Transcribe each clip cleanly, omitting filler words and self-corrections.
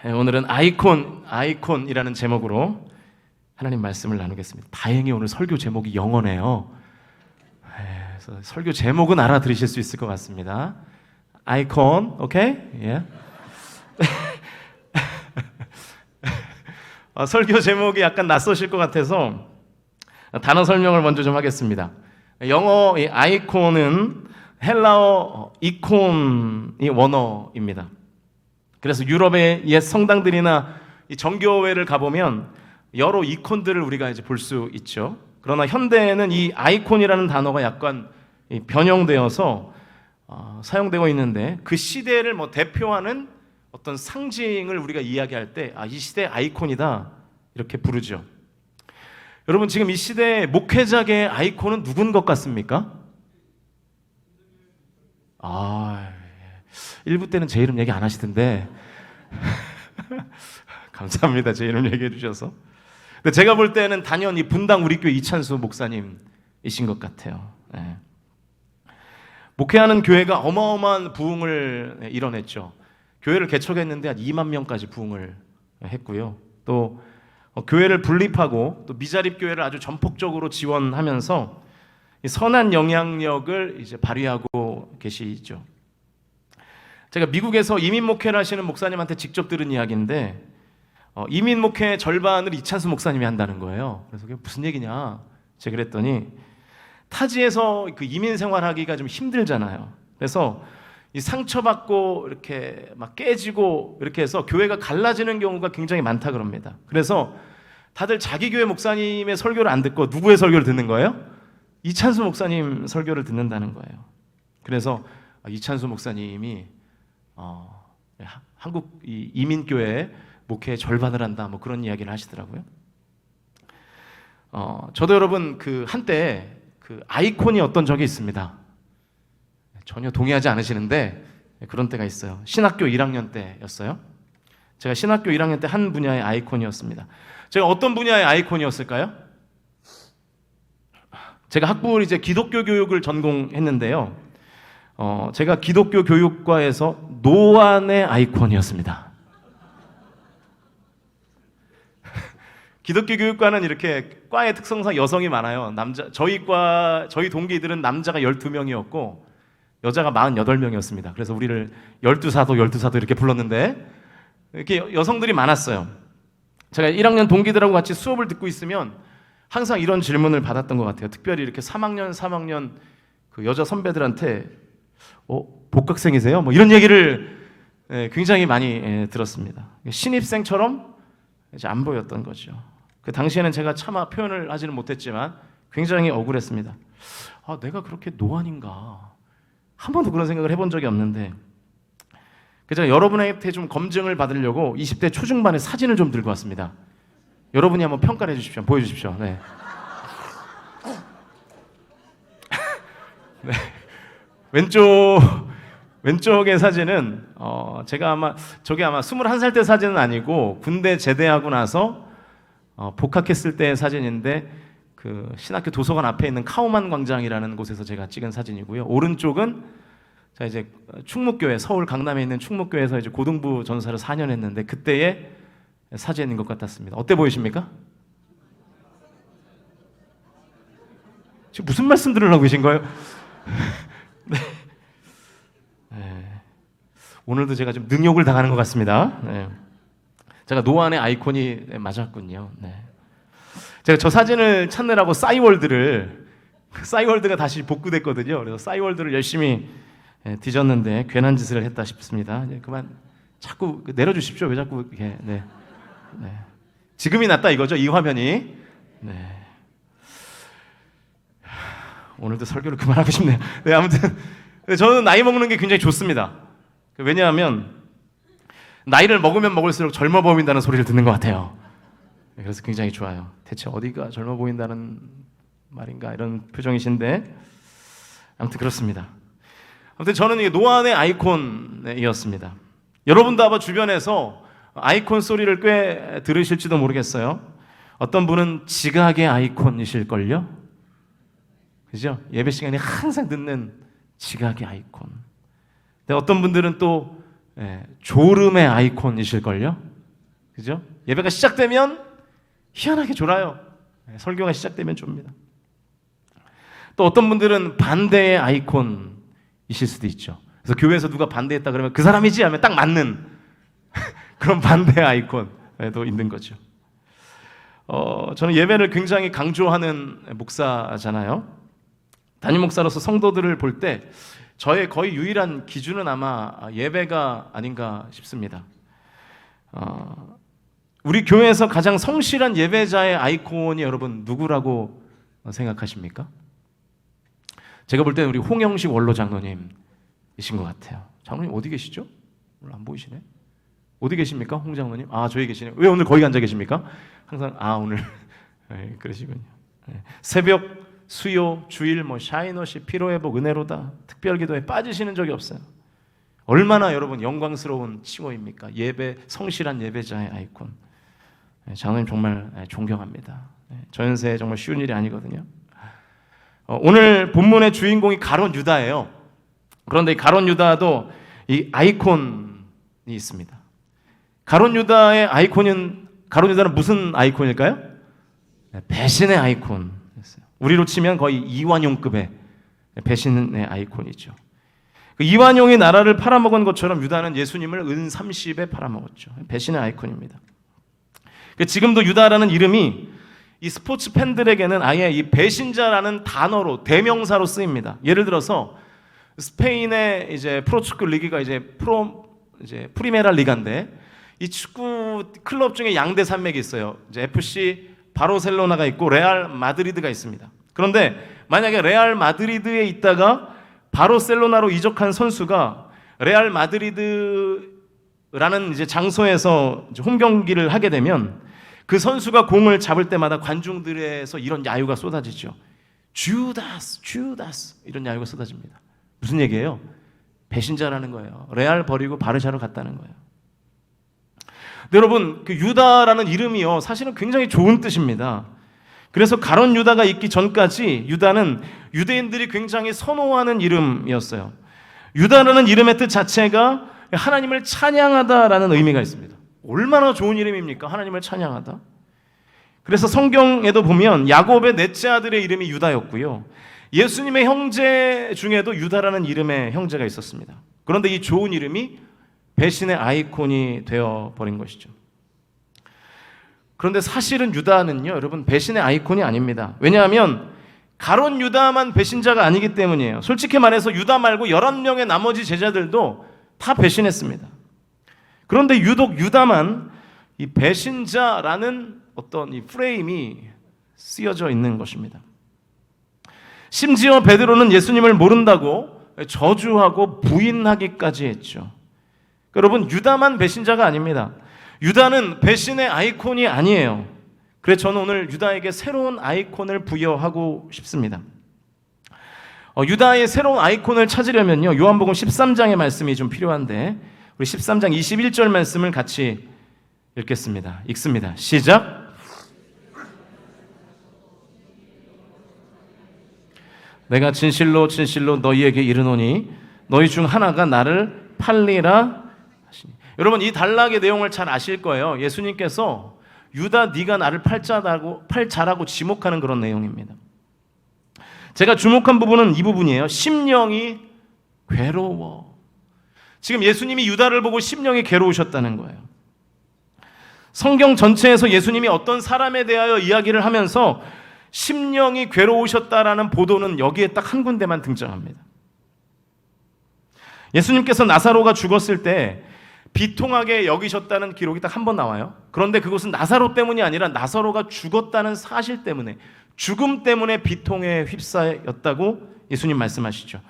오늘은 아이콘이라는 제목으로 하나님 말씀을 나누겠습니다. 다행히 오늘 설교 제목이 영어네요. 그래서 설교 제목은 알아들으실 수 있을 것 같습니다. 아이콘, 오케이? 예. 설교 제목이 약간 낯서실 것 같아서 단어 설명을 먼저 좀 하겠습니다. 영어 이 아이콘은 헬라어 이콘이 원어입니다. 그래서 유럽의 옛 성당들이나 이 정교회를 가보면 여러 이콘들을 우리가 이제 볼 수 있죠. 그러나 현대에는 이 아이콘이라는 단어가 약간 변형되어서 사용되고 있는데, 그 시대를 대표하는 어떤 상징을 우리가 이야기할 때 이 시대의 아이콘이다 이렇게 부르죠. 여러분, 지금 이 시대의 목회자계의 아이콘은 누군 것 같습니까? 1부 때는 제 이름 얘기 안 하시던데 감사합니다. 제 이름 얘기해 주셔서. 근데 제가 볼 때는 단연히 분당 우리교회 이찬수 목사님이신 것 같아요. 네. 목회하는 교회가 어마어마한 부흥을 이뤄냈죠. 교회를 개척했는데 한 2만 명까지 부흥을 했고요. 또 교회를 분립하고 또 미자립 교회를 아주 전폭적으로 지원하면서 선한 영향력을 이제 발휘하고 계시죠. 제가 미국에서 이민 목회를 하시는 목사님한테 직접 들은 이야기인데, 이민 목회 절반을 이찬수 목사님이 한다는 거예요. 그래서 그게 무슨 얘기냐 제가 그랬더니, 타지에서 그 이민 생활하기가 좀 힘들잖아요. 그래서 이 상처받고 이렇게 막 깨지고 이렇게 해서 교회가 갈라지는 경우가 굉장히 많다 그럽니다. 그래서 다들 자기 교회 목사님의 설교를 안 듣고 누구의 설교를 듣는 거예요? 이찬수 목사님 설교를 듣는다는 거예요. 그래서 이찬수 목사님이 한국 이민교회 목회의 절반을 한다 그런 이야기를 하시더라고요. 저도 여러분 그 한때 그 아이콘이 어떤 적이 있습니다. 전혀 동의하지 않으시는데 그런 때가 있어요. 신학교 1학년 때였어요. 제가 신학교 1학년 때 한 분야의 아이콘이었습니다. 제가 어떤 분야의 아이콘이었을까요? 제가 학부를 이제 기독교 교육을 전공했는데요. 제가 기독교 교육과에서 노안의 아이콘이었습니다. 기독교 교육과는 이렇게 과의 특성상 여성이 많아요. 저희 동기들은 남자가 12명이었고 여자가 48명이었습니다. 그래서 우리를 12사도 이렇게 불렀는데, 이렇게 여성들이 많았어요. 제가 1학년 동기들하고 같이 수업을 듣고 있으면 항상 이런 질문을 받았던 것 같아요. 특별히 이렇게 3학년 그 여자 선배들한테 복학생이세요? 이런 얘기를 굉장히 많이 들었습니다. 신입생처럼 이제 안 보였던 거죠. 그 당시에는 제가 차마 표현을 하지는 못했지만 굉장히 억울했습니다. 내가 그렇게 노안인가? 한 번도 그런 생각을 해본 적이 없는데, 그래서 여러분한테 좀 검증을 받으려고 20대 초중반의 사진을 좀 들고 왔습니다. 여러분이 한번 평가를 해주십시오. 보여주십시오. 네. 네. 왼쪽의 사진은 저게 아마 21살 때 사진은 아니고 군대 제대하고 나서 복학했을 때의 사진인데, 그 신학교 도서관 앞에 있는 카우만 광장이라는 곳에서 제가 찍은 사진이고요. 오른쪽은 자 이제 충무교회, 서울 강남에 있는 충무교회에서 이제 고등부 전사를 4년 했는데 그때의 사진인 것 같았습니다. 어때 보이십니까? 지금 무슨 말씀 들으려고 계신 거예요? 네. 오늘도 제가 좀 능욕을 당하는 것 같습니다. 네. 제가 노안의 아이콘이 맞았군요. 네. 제가 저 사진을 찾느라고 싸이월드가 다시 복구됐거든요. 그래서 싸이월드를 열심히 뒤졌는데 괜한 짓을 했다 싶습니다. 그만 자꾸 내려주십시오. 왜 자꾸 이렇게 네. 지금이 낫다 이거죠, 이 화면이. 네. 오늘도 설교를 그만하고 싶네요. 네, 아무튼 저는 나이 먹는 게 굉장히 좋습니다. 왜냐하면 나이를 먹으면 먹을수록 젊어 보인다는 소리를 듣는 것 같아요. 그래서 굉장히 좋아요. 대체 어디가 젊어 보인다는 말인가 이런 표정이신데, 아무튼 그렇습니다. 아무튼 저는 이게 노안의 아이콘이었습니다. 여러분도 아마 주변에서 아이콘 소리를 꽤 들으실지도 모르겠어요. 어떤 분은 지각의 아이콘이실걸요? 그죠? 예배 시간에 항상 듣는 지각의 아이콘. 근데 어떤 분들은 또 졸음의 아이콘이실걸요? 그죠? 예배가 시작되면 희한하게 졸아요. 설교가 시작되면 좁니다. 또 어떤 분들은 반대의 아이콘이실 수도 있죠. 그래서 교회에서 누가 반대했다 그러면 그 사람이지 하면 딱 맞는 그런 반대의 아이콘도 있는 거죠. 저는 예배를 굉장히 강조하는 목사잖아요. 담임 목사로서 성도들을 볼 때 저의 거의 유일한 기준은 아마 예배가 아닌가 싶습니다. 우리 교회에서 가장 성실한 예배자의 아이콘이 여러분 누구라고 생각하십니까? 제가 볼 때는 우리 홍영식 원로 장로님이신 것 같아요. 장로님 어디 계시죠? 오늘 안 보이시네. 어디 계십니까? 홍 장로님? 저기 계시네요. 왜 오늘 거기 앉아 계십니까? 항상 오늘 네, 그러시군요. 네. 새벽, 수요, 주일, 샤이너시, 피로회복, 은혜로다 특별기도에 빠지시는 적이 없어요. 얼마나 여러분 영광스러운 칭호입니까? 예배, 성실한 예배자의 아이콘. 네, 장로님 정말 존경합니다. 네, 저 연세에 정말 쉬운 일이 아니거든요. 오늘 본문의 주인공이 가룟 유다예요. 그런데 이 가룟 유다도 이 아이콘이 있습니다. 가룟 유다의 아이콘은 가룟 유다는 무슨 아이콘일까요? 배신의 아이콘. 우리로 치면 거의 이완용급의 배신의 아이콘이죠. 그 이완용이 나라를 팔아먹은 것처럼 유다는 예수님을 은 30에 팔아먹었죠. 배신의 아이콘입니다. 지금도 유다라는 이름이 이 스포츠 팬들에게는 아예 이 배신자라는 단어로 대명사로 쓰입니다. 예를 들어서 스페인의 이제 프로축구 리그가 이제 프리메라 리가인데 이 축구 클럽 중에 양대 산맥이 있어요. 이제 FC 바르셀로나가 있고 레알 마드리드가 있습니다. 그런데 만약에 레알 마드리드에 있다가 바르셀로나로 이적한 선수가 레알 마드리드라는 이제 장소에서 이제 홈 경기를 하게 되면 그 선수가 공을 잡을 때마다 관중들에서 이런 야유가 쏟아지죠. 주다스, 주다스 이런 야유가 쏟아집니다. 무슨 얘기예요? 배신자라는 거예요. 레알 버리고 바르샤로 갔다는 거예요. 근데 여러분 그 유다라는 이름이요 사실은 굉장히 좋은 뜻입니다. 그래서 가룟 유다가 있기 전까지 유다는 유대인들이 굉장히 선호하는 이름이었어요. 유다라는 이름의 뜻 자체가 하나님을 찬양하다라는 의미가 있습니다. 얼마나 좋은 이름입니까? 하나님을 찬양하다. 그래서 성경에도 보면 야곱의 넷째 아들의 이름이 유다였고요. 예수님의 형제 중에도 유다라는 이름의 형제가 있었습니다. 그런데 이 좋은 이름이 배신의 아이콘이 되어버린 것이죠. 그런데 사실은 유다는요 여러분 배신의 아이콘이 아닙니다. 왜냐하면 가룟 유다만 배신자가 아니기 때문이에요. 솔직히 말해서 유다 말고 11명의 나머지 제자들도 다 배신했습니다. 그런데 유독 유다만 이 배신자라는 어떤 이 프레임이 쓰여져 있는 것입니다. 심지어 베드로는 예수님을 모른다고 저주하고 부인하기까지 했죠. 여러분 유다만 배신자가 아닙니다. 유다는 배신의 아이콘이 아니에요. 그래서 저는 오늘 유다에게 새로운 아이콘을 부여하고 싶습니다. 유다의 새로운 아이콘을 찾으려면요 요한복음 13장의 말씀이 좀 필요한데 우리 13장 21절 말씀을 같이 읽겠습니다. 읽습니다. 시작. 내가 진실로 진실로 너희에게 이르노니 너희 중 하나가 나를 팔리라 하시니. 여러분 이 단락의 내용을 잘 아실 거예요. 예수님께서 유다 네가 나를 팔자라고 지목하는 그런 내용입니다. 제가 주목한 부분은 이 부분이에요. 심령이 괴로워. 지금 예수님이 유다를 보고 심령이 괴로우셨다는 거예요. 성경 전체에서 예수님이 어떤 사람에 대하여 이야기를 하면서 심령이 괴로우셨다라는 보도는 여기에 딱 한 군데만 등장합니다. 예수님께서 나사로가 죽었을 때 비통하게 여기셨다는 기록이 딱 한 번 나와요. 그런데 그것은 나사로 때문이 아니라 나사로가 죽었다는 사실 때문에, 죽음 때문에 비통에 휩싸였다고 예수님 말씀하시죠.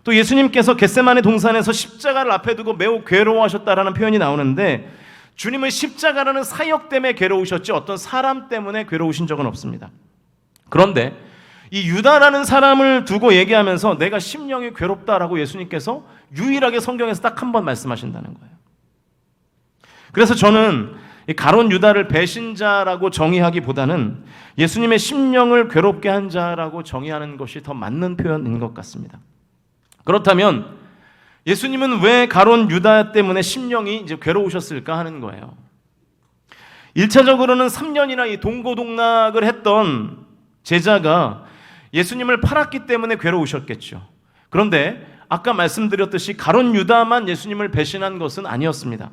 또 예수님께서 겟세마네 동산에서 십자가를 앞에 두고 매우 괴로워하셨다라는 표현이 나오는데 주님은 십자가라는 사역 때문에 괴로우셨지 어떤 사람 때문에 괴로우신 적은 없습니다. 그런데 이 유다라는 사람을 두고 얘기하면서 내가 심령이 괴롭다라고 예수님께서 유일하게 성경에서 딱 한 번 말씀하신다는 거예요. 그래서 저는 이 가룟 유다를 배신자라고 정의하기보다는 예수님의 심령을 괴롭게 한 자라고 정의하는 것이 더 맞는 표현인 것 같습니다. 그렇다면 예수님은 왜 가룟 유다 때문에 심령이 이제 괴로우셨을까 하는 거예요. 1차적으로는 3년이나 이 동고동락을 했던 제자가 예수님을 팔았기 때문에 괴로우셨겠죠. 그런데 아까 말씀드렸듯이 가룟 유다만 예수님을 배신한 것은 아니었습니다.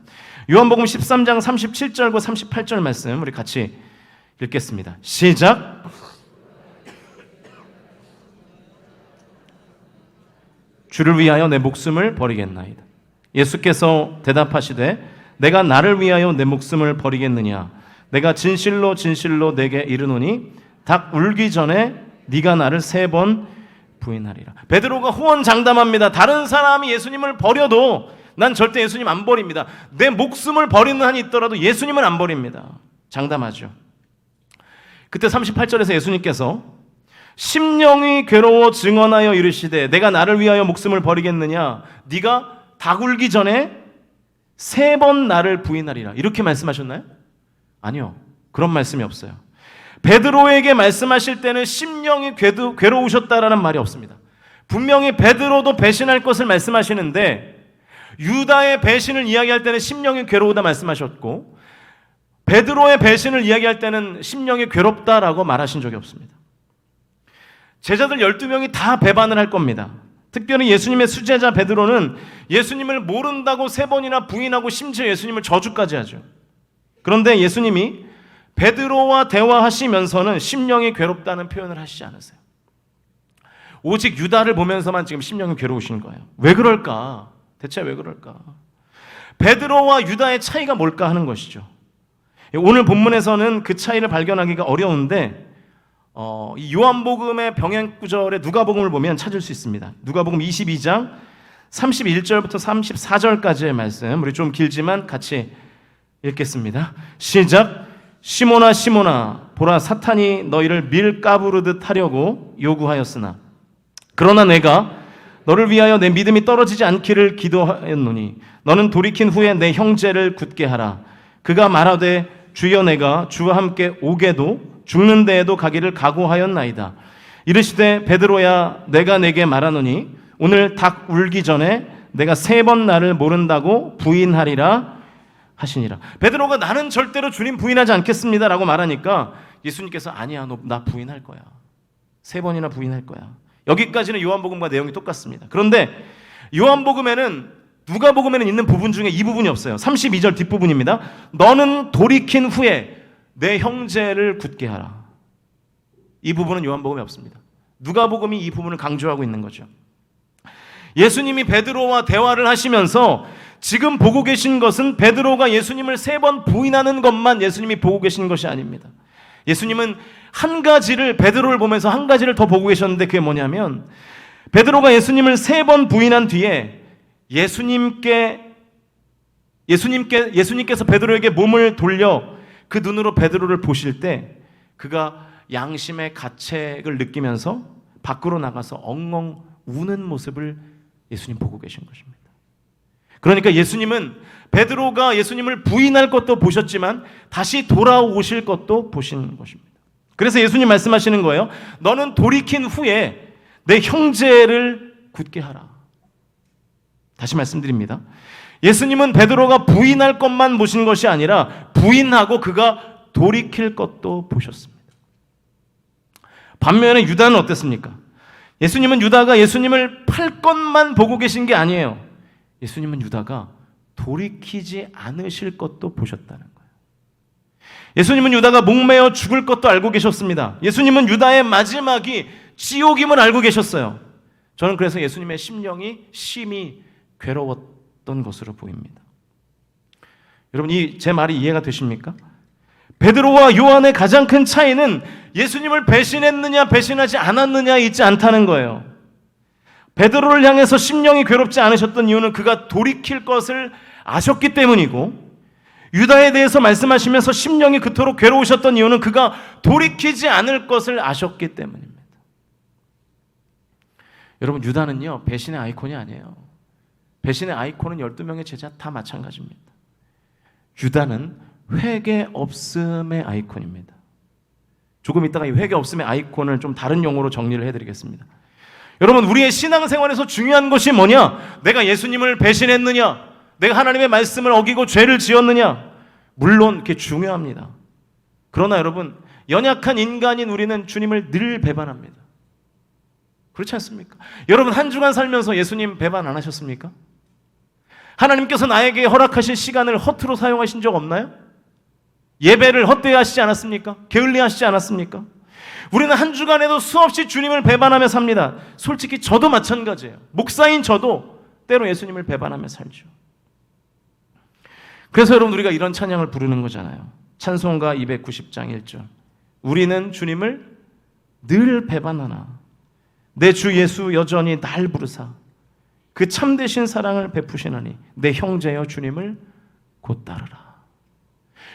요한복음 13장 37절과 38절 말씀 우리 같이 읽겠습니다. 시작. 주를 위하여 내 목숨을 버리겠나이다. 예수께서 대답하시되 내가 나를 위하여 내 목숨을 버리겠느냐. 내가 진실로 진실로 내게 이르노니 닭 울기 전에 네가 나를 3번 부인하리라. 베드로가 호언장담합니다. 다른 사람이 예수님을 버려도 난 절대 예수님 안 버립니다. 내 목숨을 버리는 한이 있더라도 예수님은 안 버립니다. 장담하죠. 그때 38절에서 예수님께서 심령이 괴로워 증언하여 이르시되 내가 나를 위하여 목숨을 버리겠느냐. 네가 닭 울기 전에 3번 나를 부인하리라. 이렇게 말씀하셨나요? 아니요. 그런 말씀이 없어요. 베드로에게 말씀하실 때는 심령이 괴로우셨다라는 말이 없습니다. 분명히 베드로도 배신할 것을 말씀하시는데 유다의 배신을 이야기할 때는 심령이 괴로우다 말씀하셨고 베드로의 배신을 이야기할 때는 심령이 괴롭다라고 말하신 적이 없습니다. 제자들 12명이 다 배반을 할 겁니다. 특별히 예수님의 수제자 베드로는 예수님을 모른다고 3번이나 부인하고 심지어 예수님을 저주까지 하죠. 그런데 예수님이 베드로와 대화하시면서는 심령이 괴롭다는 표현을 하시지 않으세요. 오직 유다를 보면서만 지금 심령이 괴로우신 거예요. 왜 그럴까? 대체 왜 그럴까? 베드로와 유다의 차이가 뭘까 하는 것이죠. 오늘 본문에서는 그 차이를 발견하기가 어려운데 이 요한복음의 병행 구절에 누가복음을 보면 찾을 수 있습니다. 누가복음 22장 31절부터 34절까지의 말씀 우리 좀 길지만 같이 읽겠습니다. 시작. 시몬아 시몬아 보라 사탄이 너희를 밀 까부르듯 하려고 요구하였으나 그러나 내가 너를 위하여 내 믿음이 떨어지지 않기를 기도하였노니 너는 돌이킨 후에 내 형제를 굳게 하라. 그가 말하되 주여 내가 주와 함께 오게도 죽는 데에도 가기를 각오하였나이다. 이르시되 베드로야 내가 내게 말하노니 오늘 닭 울기 전에 내가 3번 나를 모른다고 부인하리라 하시니라. 베드로가 나는 절대로 주님 부인하지 않겠습니다 라고 말하니까 예수님께서 아니야 너 나 부인할 거야. 3번이나 부인할 거야. 여기까지는 요한복음과 내용이 똑같습니다. 그런데 요한복음에는 누가복음에는 있는 부분 중에 이 부분이 없어요. 32절 뒷부분입니다. 너는 돌이킨 후에 내 형제를 굳게 하라. 이 부분은 요한복음에 없습니다. 누가복음이 이 부분을 강조하고 있는 거죠. 예수님이 베드로와 대화를 하시면서 지금 보고 계신 것은 베드로가 예수님을 3번 부인하는 것만 예수님이 보고 계신 것이 아닙니다. 예수님은 한 가지를 베드로를 보면서 한 가지를 더 보고 계셨는데 그게 뭐냐면 베드로가 예수님을 3번 부인한 뒤에 예수님께서 베드로에게 몸을 돌려 그 눈으로 베드로를 보실 때 그가 양심의 가책을 느끼면서 밖으로 나가서 엉엉 우는 모습을 예수님 보고 계신 것입니다. 그러니까 예수님은 베드로가 예수님을 부인할 것도 보셨지만 다시 돌아오실 것도 보신 것입니다. 그래서 예수님 말씀하시는 거예요. 너는 돌이킨 후에 내 형제를 굳게 하라. 다시 말씀드립니다. 예수님은 베드로가 부인할 것만 보신 것이 아니라 부인하고 그가 돌이킬 것도 보셨습니다. 반면에 유다는 어땠습니까? 예수님은 유다가 예수님을 팔 것만 보고 계신 게 아니에요. 예수님은 유다가 돌이키지 않으실 것도 보셨다는 거예요. 예수님은 유다가 목매어 죽을 것도 알고 계셨습니다. 예수님은 유다의 마지막이 지옥임을 알고 계셨어요. 저는 그래서 예수님의 심령이 심히 괴로웠던 것으로 보입니다. 여러분 제 말이 이해가 되십니까? 베드로와 요한의 가장 큰 차이는 예수님을 배신했느냐 배신하지 않았느냐에 있지 않다는 거예요. 베드로를 향해서 심령이 괴롭지 않으셨던 이유는 그가 돌이킬 것을 아셨기 때문이고 유다에 대해서 말씀하시면서 심령이 그토록 괴로우셨던 이유는 그가 돌이키지 않을 것을 아셨기 때문입니다. 여러분 유다는요 배신의 아이콘이 아니에요. 배신의 아이콘은 12명의 제자 다 마찬가지입니다. 유다는 회개 없음의 아이콘입니다. 조금 이따가 이 회개 없음의 아이콘을 좀 다른 용어로 정리를 해드리겠습니다. 여러분 우리의 신앙생활에서 중요한 것이 뭐냐? 내가 예수님을 배신했느냐? 내가 하나님의 말씀을 어기고 죄를 지었느냐? 물론 그게 중요합니다. 그러나 여러분, 연약한 인간인 우리는 주님을 늘 배반합니다. 그렇지 않습니까? 여러분, 한 주간 살면서 예수님 배반 안 하셨습니까? 하나님께서 나에게 허락하신 시간을 허투루 사용하신 적 없나요? 예배를 헛되이 하시지 않았습니까? 게을리하시지 않았습니까? 우리는 한 주간에도 수없이 주님을 배반하며 삽니다. 솔직히 저도 마찬가지예요. 목사인 저도 때로 예수님을 배반하며 살죠. 그래서 여러분, 우리가 이런 찬양을 부르는 거잖아요. 찬송가 290장 1절. 우리는 주님을 늘 배반하나 내 주 예수 여전히 날 부르사 그 참되신 사랑을 베푸시나니 내 형제여 주님을 곧 따르라.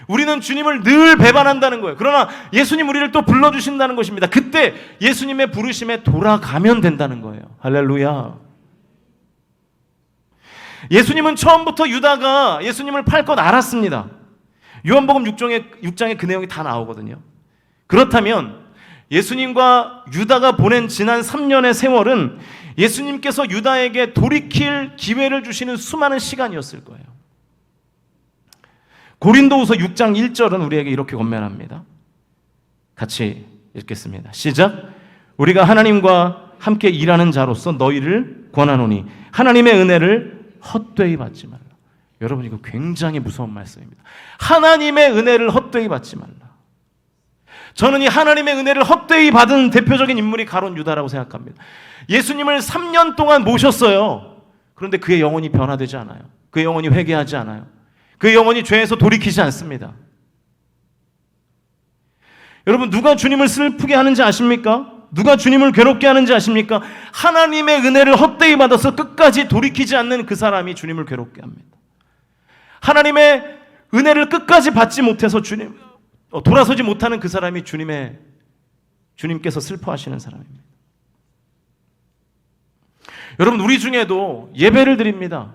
우리는 주님을 늘 배반한다는 거예요. 그러나 예수님 우리를 또 불러주신다는 것입니다. 그때 예수님의 부르심에 돌아가면 된다는 거예요. 할렐루야. 예수님은 처음부터 유다가 예수님을 팔 것 알았습니다. 요한복음 6장에 그 내용이 다 나오거든요. 그렇다면 예수님과 유다가 보낸 지난 3년의 세월은 예수님께서 유다에게 돌이킬 기회를 주시는 수많은 시간이었을 거예요. 고린도후서 6장 1절은 우리에게 이렇게 권면합니다. 같이 읽겠습니다. 시작. 우리가 하나님과 함께 일하는 자로서 너희를 권하노니 하나님의 은혜를 헛되이 받지 말라. 여러분, 이거 굉장히 무서운 말씀입니다. 하나님의 은혜를 헛되이 받지 말라. 저는 이 하나님의 은혜를 헛되이 받은 대표적인 인물이 가룟 유다라고 생각합니다. 예수님을 3년 동안 모셨어요. 그런데 그의 영혼이 변화되지 않아요. 그의 영혼이 회개하지 않아요. 그의 영혼이 죄에서 돌이키지 않습니다. 여러분, 누가 주님을 슬프게 하는지 아십니까? 누가 주님을 괴롭게 하는지 아십니까? 하나님의 은혜를 헛되이 받아서 끝까지 돌이키지 않는 그 사람이 주님을 괴롭게 합니다. 하나님의 은혜를 끝까지 받지 못해서 돌아서지 못하는 그 사람이 주님께서 슬퍼하시는 사람입니다. 여러분, 우리 중에도 예배를 드립니다.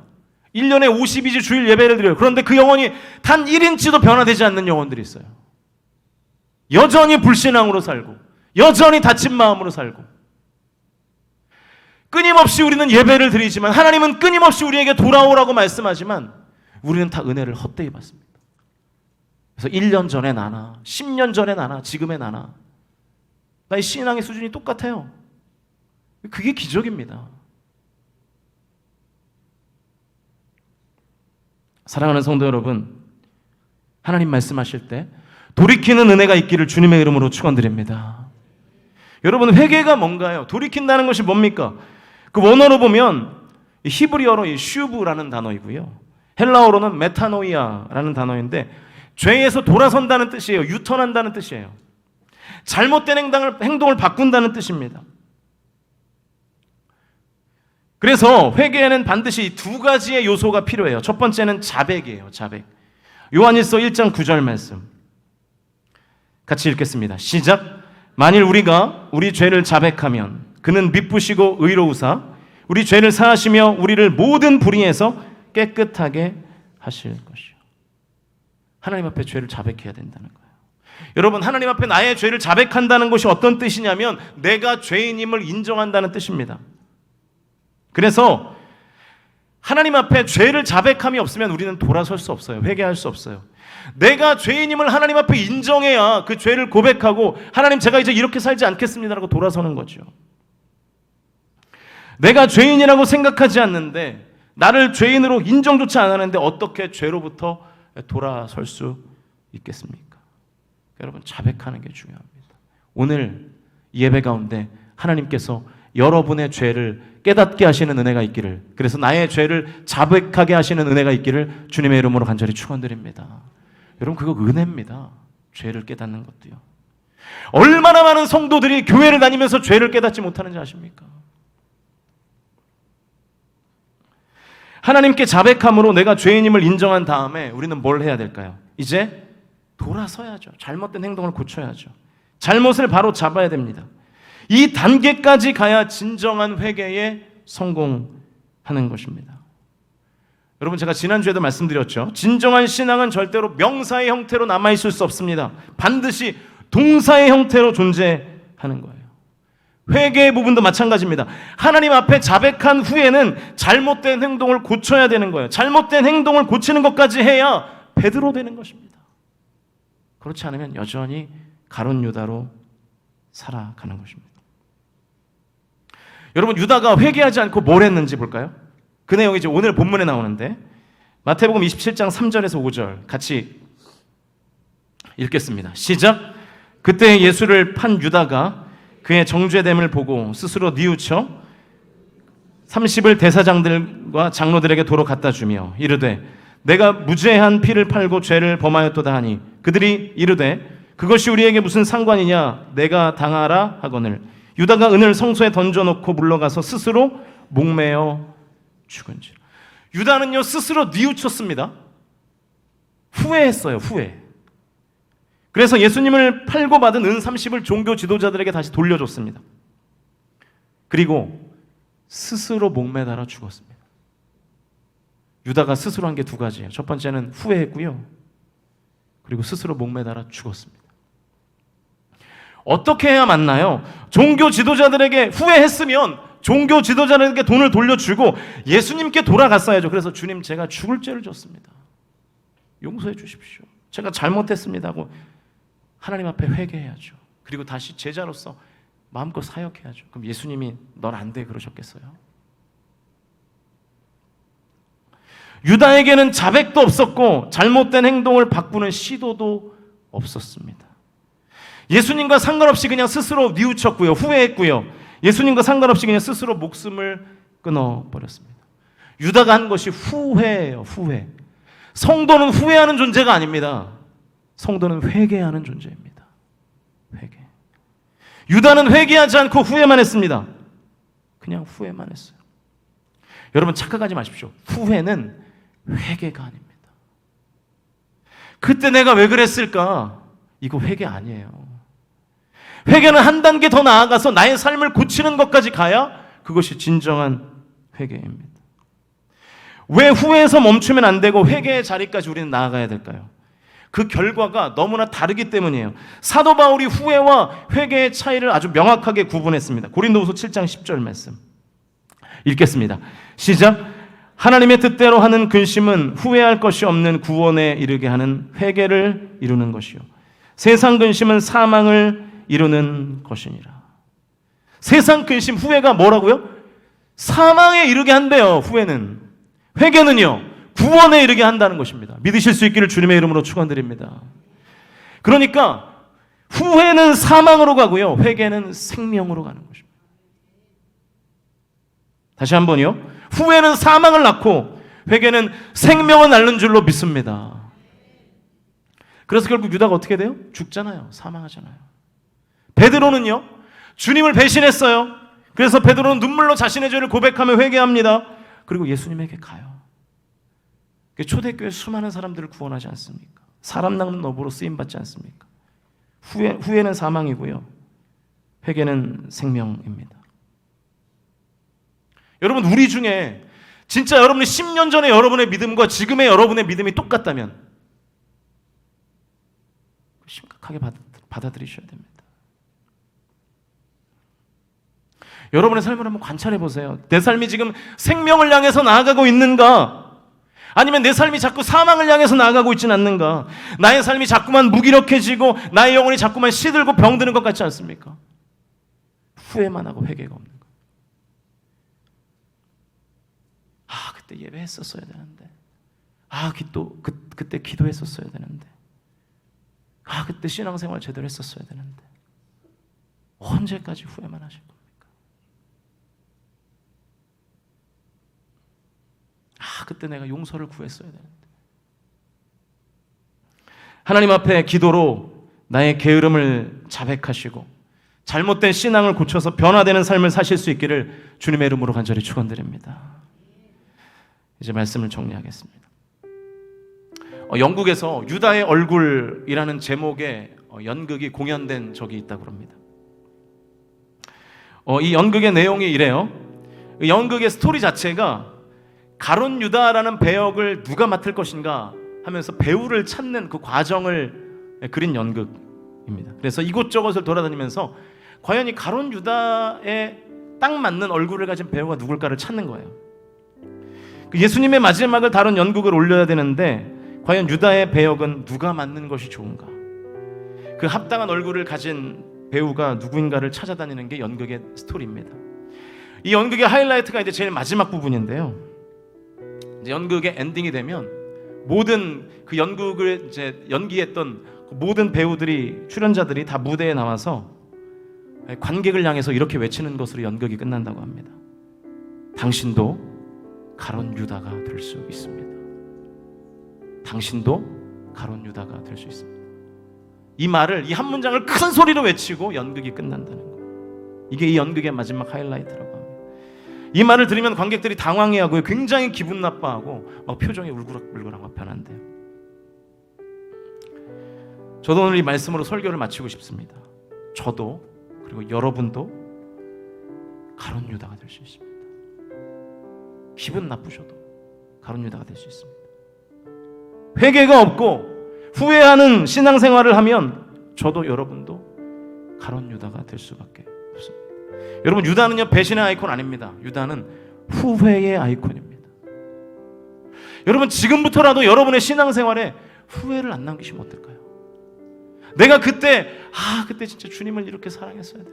1년에 52주 주일 예배를 드려요. 그런데 그 영혼이 단 1인치도 변화되지 않는 영혼들이 있어요. 여전히 불신앙으로 살고 여전히 다친 마음으로 살고, 끊임없이 우리는 예배를 드리지만 하나님은 끊임없이 우리에게 돌아오라고 말씀하지만 우리는 다 은혜를 헛되이 받습니다. 그래서 1년 전에 나나 10년 전에 나나 지금의 나나 나의 신앙의 수준이 똑같아요. 그게 기적입니다. 사랑하는 성도 여러분, 하나님 말씀하실 때 돌이키는 은혜가 있기를 주님의 이름으로 축원드립니다. 여러분, 회개가 뭔가요? 돌이킨다는 것이 뭡니까? 그 원어로 보면 히브리어로 이 슈브라는 단어이고요, 헬라어로는 메타노이아라는 단어인데 죄에서 돌아선다는 뜻이에요. 유턴한다는 뜻이에요. 잘못된 행동을 바꾼다는 뜻입니다. 그래서 회개에는 반드시 두 가지의 요소가 필요해요. 첫 번째는 자백이에요. 자백. 요한일서 1장 9절 말씀 같이 읽겠습니다. 시작. 만일 우리가 우리 죄를 자백하면 그는 미쁘시고 의로우사 우리 죄를 사하시며 우리를 모든 불의에서 깨끗하게 하실 것이요. 하나님 앞에 죄를 자백해야 된다는 거예요. 여러분, 하나님 앞에 나의 죄를 자백한다는 것이 어떤 뜻이냐면 내가 죄인임을 인정한다는 뜻입니다. 그래서 하나님 앞에 죄를 자백함이 없으면 우리는 돌아설 수 없어요. 회개할 수 없어요. 내가 죄인임을 하나님 앞에 인정해야 그 죄를 고백하고 하나님, 제가 이제 이렇게 살지 않겠습니다라고 돌아서는 거죠. 내가 죄인이라고 생각하지 않는데, 나를 죄인으로 인정조차 안 하는데 어떻게 죄로부터 돌아설 수 있겠습니까? 여러분, 자백하는 게 중요합니다. 오늘 예배 가운데 하나님께서 여러분의 죄를 깨닫게 하시는 은혜가 있기를, 그래서 나의 죄를 자백하게 하시는 은혜가 있기를 주님의 이름으로 간절히 축원드립니다. 여러분, 그거 은혜입니다. 죄를 깨닫는 것도요. 얼마나 많은 성도들이 교회를 다니면서 죄를 깨닫지 못하는지 아십니까? 하나님께 자백함으로 내가 죄인임을 인정한 다음에 우리는 뭘 해야 될까요? 이제 돌아서야죠. 잘못된 행동을 고쳐야죠. 잘못을 바로 잡아야 됩니다. 이 단계까지 가야 진정한 회개에 성공하는 것입니다. 여러분, 제가 지난주에도 말씀드렸죠. 진정한 신앙은 절대로 명사의 형태로 남아있을 수 없습니다. 반드시 동사의 형태로 존재하는 거예요. 회개의 부분도 마찬가지입니다. 하나님 앞에 자백한 후에는 잘못된 행동을 고쳐야 되는 거예요. 잘못된 행동을 고치는 것까지 해야 베드로 되는 것입니다. 그렇지 않으면 여전히 가룟 유다로 살아가는 것입니다. 여러분, 유다가 회개하지 않고 뭘 했는지 볼까요? 그 내용이 이제 오늘 본문에 나오는데 마태복음 27장 3절에서 5절 같이 읽겠습니다. 시작. 그때 예수를 판 유다가 그의 정죄됨을 보고 스스로 뉘우쳐 30을 대사장들과 장로들에게 도로 갖다 주며 이르되 내가 무죄한 피를 팔고 죄를 범하였도다 하니 그들이 이르되 그것이 우리에게 무슨 상관이냐 내가 당하라 하거늘 유다가 은을 성소에 던져놓고 물러가서 스스로 목매어 죽은지라. 유다는요 스스로 뉘우쳤습니다. 후회했어요. 후회. 그래서 예수님을 팔고 받은 은 30을 종교 지도자들에게 다시 돌려줬습니다. 그리고 스스로 목매달아 죽었습니다. 유다가 스스로 한 게 두 가지예요. 첫 번째는 후회했고요. 그리고 스스로 목매달아 죽었습니다. 어떻게 해야 맞나요? 종교 지도자들에게 후회했으면 종교 지도자들에게 돈을 돌려주고 예수님께 돌아갔어야죠. 그래서 주님 제가 죽을 죄를 졌습니다. 용서해 주십시오. 제가 잘못했습니다 하고 하나님 앞에 회개해야죠. 그리고 다시 제자로서 마음껏 사역해야죠. 그럼 예수님이 넌 안 돼 그러셨겠어요? 유다에게는 자백도 없었고 잘못된 행동을 바꾸는 시도도 없었습니다. 예수님과 상관없이 그냥 스스로 뉘우쳤고요. 후회했고요. 예수님과 상관없이 그냥 스스로 목숨을 끊어버렸습니다. 유다가 한 것이 후회예요. 후회. 성도는 후회하는 존재가 아닙니다. 성도는 회개하는 존재입니다. 회개. 유다는 회개하지 않고 후회만 했습니다. 그냥 후회만 했어요. 여러분 착각하지 마십시오. 후회는 회개가 아닙니다. 그때 내가 왜 그랬을까? 이거 회개 아니에요. 회개는 한 단계 더 나아가서 나의 삶을 고치는 것까지 가야 그것이 진정한 회개입니다. 왜 후회에서 멈추면 안 되고 회개의 자리까지 우리는 나아가야 될까요? 그 결과가 너무나 다르기 때문이에요. 사도 바울이 후회와 회개의 차이를 아주 명확하게 구분했습니다. 고린도후서 7장 10절 말씀 읽겠습니다. 시작. 하나님의 뜻대로 하는 근심은 후회할 것이 없는 구원에 이르게 하는 회개를 이루는 것이요 세상 근심은 사망을 이루는 것이니라. 세상 근심, 후회가 뭐라고요? 사망에 이르게 한대요. 후회는. 회개는요 구원에 이르게 한다는 것입니다. 믿으실 수 있기를 주님의 이름으로 축원드립니다. 그러니까 후회는 사망으로 가고요 회개는 생명으로 가는 것입니다. 다시 한번요. 후회는 사망을 낳고 회개는 생명을 낳는 줄로 믿습니다. 그래서 결국 유다가 어떻게 돼요? 죽잖아요. 사망하잖아요. 베드로는요 주님을 배신했어요. 그래서 베드로는 눈물로 자신의 죄를 고백하며 회개합니다. 그리고 예수님에게 가요. 초대교회 수많은 사람들을 구원하지 않습니까? 사람 낚는 어부로 쓰임받지 않습니까? 후회는 사망이고요 회개는 생명입니다. 여러분 우리 중에 진짜 여러분이 10년 전에 여러분의 믿음과 지금의 여러분의 믿음이 똑같다면 심각하게 받아들이셔야 됩니다. 여러분의 삶을 한번 관찰해 보세요. 내 삶이 지금 생명을 향해서 나아가고 있는가? 아니면 내 삶이 자꾸 사망을 향해서 나아가고 있지는 않는가? 나의 삶이 자꾸만 무기력해지고 나의 영혼이 자꾸만 시들고 병드는 것 같지 않습니까? 후회만 하고 회개가 없는 것. 아 그때 예배했었어야 되는데 그때 기도했었어야 되는데 그때 신앙생활 제대로 했었어야 되는데 언제까지 후회만 하실 겁니까? 그때 내가 용서를 구했어야 되는데. 하나님 앞에 기도로 나의 게으름을 자백하시고 잘못된 신앙을 고쳐서 변화되는 삶을 사실 수 있기를 주님의 이름으로 간절히 축원드립니다. 이제 말씀을 정리하겠습니다. 영국에서 유다의 얼굴이라는 제목의 연극이 공연된 적이 있다고 합니다. 이 연극의 내용이 이래요. 연극의 스토리 자체가 가룟 유다라는 배역을 누가 맡을 것인가 하면서 배우를 찾는 그 과정을 그린 연극입니다. 그래서 이곳저곳을 돌아다니면서 과연 이 가룟 유다에 딱 맞는 얼굴을 가진 배우가 누굴까를 찾는 거예요. 예수님의 마지막을 다룬 연극을 올려야 되는데 과연 유다의 배역은 누가 맡는 것이 좋은가? 그 합당한 얼굴을 가진 배우가 누구인가를 찾아다니는 게 연극의 스토리입니다. 이 연극의 하이라이트가 이제 제일 마지막 부분인데요. 이제 연극의 엔딩이 되면 모든 그 연극을 이제 연기했던 모든 배우들이, 출연자들이 다 무대에 나와서 관객을 향해서 이렇게 외치는 것으로 연극이 끝난다고 합니다. 당신도 가론 유다가 될 수 있습니다. 당신도 가론 유다가 될 수 있습니다. 이 말을, 이 한 문장을 큰 소리로 외치고 연극이 끝난다는 거예요. 이게 이 연극의 마지막 하이라이트라고 합니다. 이 말을 들으면 관객들이 당황해하고 굉장히 기분 나빠하고 막 표정이 울그락불그락 막 변한대요. 저도 오늘 이 말씀으로 설교를 마치고 싶습니다. 저도, 그리고 여러분도 가론 유다가 될 수 있습니다. 기분 나쁘셔도 가론 유다가 될 수 있습니다. 회개가 없고 후회하는 신앙생활을 하면 저도 여러분도 가론 유다가 될 수밖에 없습니다. 여러분, 유다는요 배신의 아이콘 아닙니다. 유다는 후회의 아이콘입니다. 여러분, 지금부터라도 여러분의 신앙생활에 후회를 안 남기시면 어떨까요? 내가 그때 진짜 주님을 이렇게 사랑했어야 돼.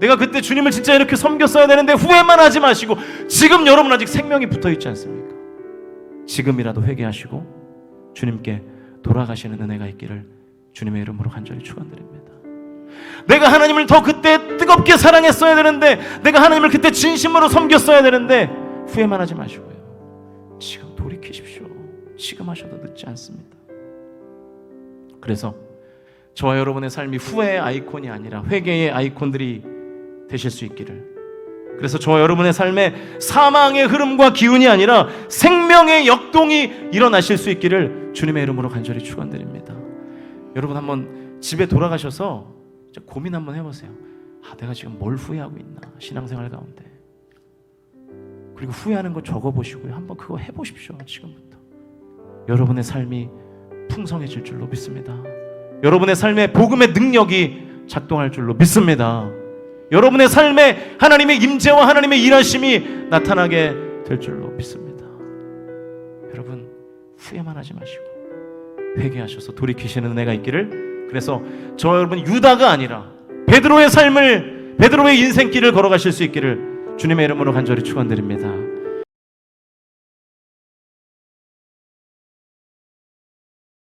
내가 그때 주님을 진짜 이렇게 섬겼어야 되는데 후회만 하지 마시고, 지금 여러분 아직 생명이 붙어있지 않습니까? 지금이라도 회개하시고 주님께 돌아가시는 은혜가 있기를 주님의 이름으로 간절히 축원드립니다. 내가 하나님을 더 그때 뜨겁게 사랑했어야 되는데, 내가 하나님을 그때 진심으로 섬겼어야 되는데 후회만 하지 마시고요, 지금 돌이키십시오. 지금 하셔도 늦지 않습니다. 그래서 저와 여러분의 삶이 후회의 아이콘이 아니라 회개의 아이콘들이 되실 수 있기를, 그래서 저와 여러분의 삶에 사망의 흐름과 기운이 아니라 생명의 역동이 일어나실 수 있기를 주님의 이름으로 간절히 축원드립니다. 여러분, 한번 집에 돌아가셔서 고민 한번 해보세요. 내가 지금 뭘 후회하고 있나, 신앙생활 가운데. 그리고 후회하는 거 적어보시고요, 한번 그거 해보십시오. 지금부터 여러분의 삶이 풍성해질 줄로 믿습니다. 여러분의 삶에 복음의 능력이 작동할 줄로 믿습니다. 여러분의 삶에 하나님의 임재와 하나님의 일하심이 나타나게 될 줄로 믿습니다. 여러분, 후회만 하지 마시고 회개하셔서 돌이키시는 은혜가 있기를, 그래서 저와 여러분 유다가 아니라 베드로의 삶을, 베드로의 인생길을 걸어가실 수 있기를 주님의 이름으로 간절히 축원드립니다.